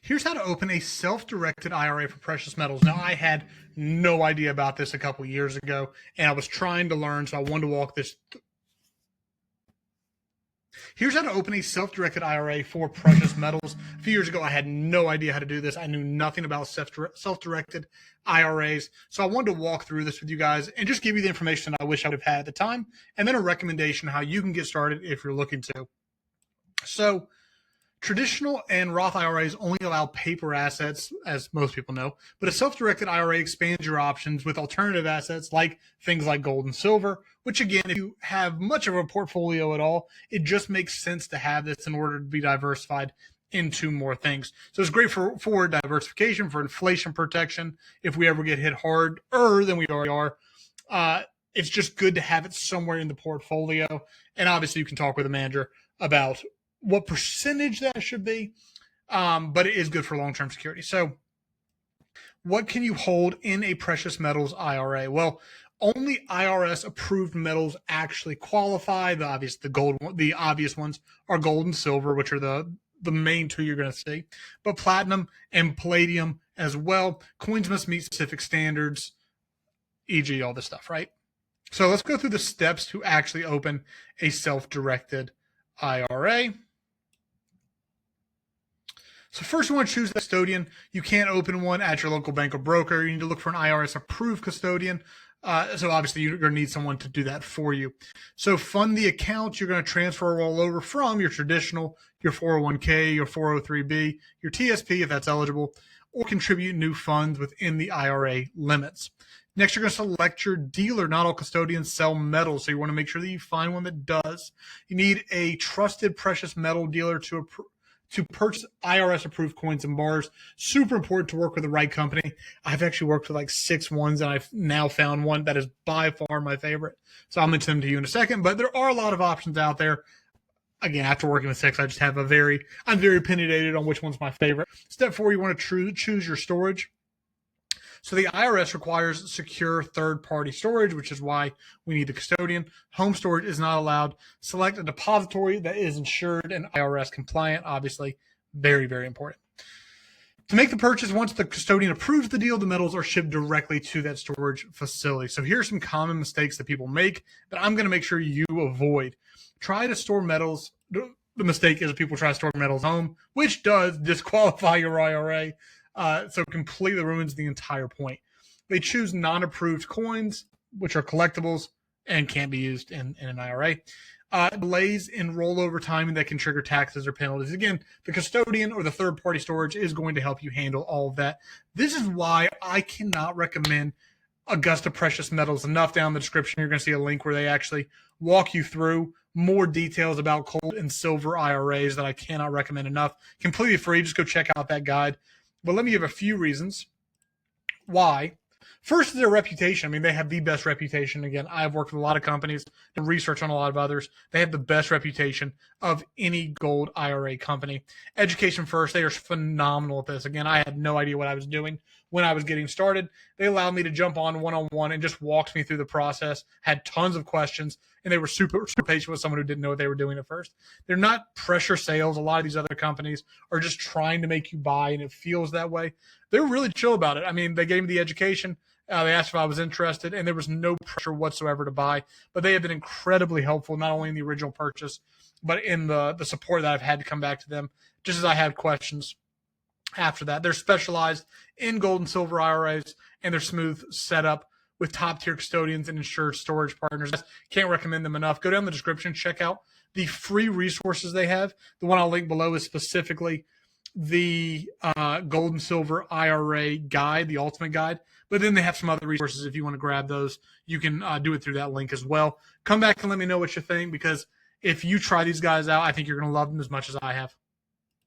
Here's how to open a self-directed IRA for precious metals. Now, I had no idea about this a couple years ago, and I was trying to learn, so I wanted to walk this. Here's how to open a self-directed IRA for precious metals. A few years ago, I had no idea how to do this. I knew nothing about self-directed IRAs, so I wanted to walk through this with you guys and just give you the information I wish I would have had at the time, and then a recommendation how you can get started if you're looking to. So, traditional and Roth IRAs only allow paper assets, as most people know, but a self-directed IRA expands your options with alternative assets like things like gold and silver, which again, if you have much of a portfolio at all, it just makes sense to have this in order to be diversified into more things. So it's great for diversification, for inflation protection. If we ever get hit harder than we already are, it's just good to have it somewhere in the portfolio. And obviously you can talk with a manager about what percentage that should be, but it is good for long-term security. So what can you hold in a precious metals IRA? Well, only IRS-approved metals actually qualify. The obvious ones are gold and silver, which are the main two you're going to see, but platinum and palladium as well. Coins must meet specific standards, e.g. all this stuff, right? So let's go through the steps to actually open a self-directed IRA. So first, you want to choose the custodian. You can't open one at your local bank or broker. You need to look for an IRS-approved custodian. So obviously, you're going to need someone to do that for you. So fund the account. You're going to transfer a rollover from your traditional, your 401k, your 403b, your TSP, if that's eligible, or contribute new funds within the IRA limits. Next, you're going to select your dealer. Not all custodians sell metals, so you want to make sure that you find one that does. You need a trusted precious metal dealer to purchase IRS-approved coins and bars. Super important to work with the right company. I've actually worked with like 6 ones, and I've now found one that is by far my favorite. So I'll mention them to you in a second, but there are a lot of options out there. Again, after working with 6, I just have I'm very opinionated on which one's my favorite. Step 4, you want to choose your storage. So the IRS requires secure third-party storage, which is why we need the custodian. Home storage is not allowed. Select a depository that is insured and IRS compliant, obviously. Very, very important. To make the purchase, once the custodian approves the deal, the metals are shipped directly to that storage facility. So here are some common mistakes that people make that I'm going to make sure you avoid. Try to store metals. The mistake is people try to store metals home, which does disqualify your IRA. So completely ruins the entire point. They choose non-approved coins, which are collectibles and can't be used in an IRA. Delays in rollover timing that can trigger taxes or penalties. Again, the custodian or the third-party storage is going to help you handle all of that. This is why I cannot recommend Augusta Precious Metals enough. Down in the description, you're going to see a link where they actually walk you through more details about gold and silver IRAs that I cannot recommend enough. Completely free. Just go check out that guide. But let me give a few reasons why. First is their reputation. I mean, they have the best reputation. Again, I've worked with a lot of companies, done research on a lot of others. They have the best reputation of any gold IRA company. Education first. They are phenomenal at this. Again, I had no idea what I was doing when I was getting started. They allowed me to jump on one-on-one and just walked me through the process, had tons of questions, and they were super, super patient with someone who didn't know what they were doing at first. They're not pressure sales. A lot of these other companies are just trying to make you buy, and it feels that way. They're really chill about it. I mean, they gave me the education. They asked if I was interested, and there was no pressure whatsoever to buy. But they have been incredibly helpful, not only in the original purchase, but in the support that I've had to come back to them, just as I had questions after that. They're specialized in gold and silver IRAs, and they're smooth setup with top-tier custodians and insured storage partners. Can't recommend them enough. Go down the description, check out the free resources they have. The one I'll link below is specifically the gold and silver IRA guide, the ultimate guide. But then they have some other resources. If you want to grab those, you can do it through that link as well. Come back and let me know what you think, because if you try these guys out, I think you're going to love them as much as I have.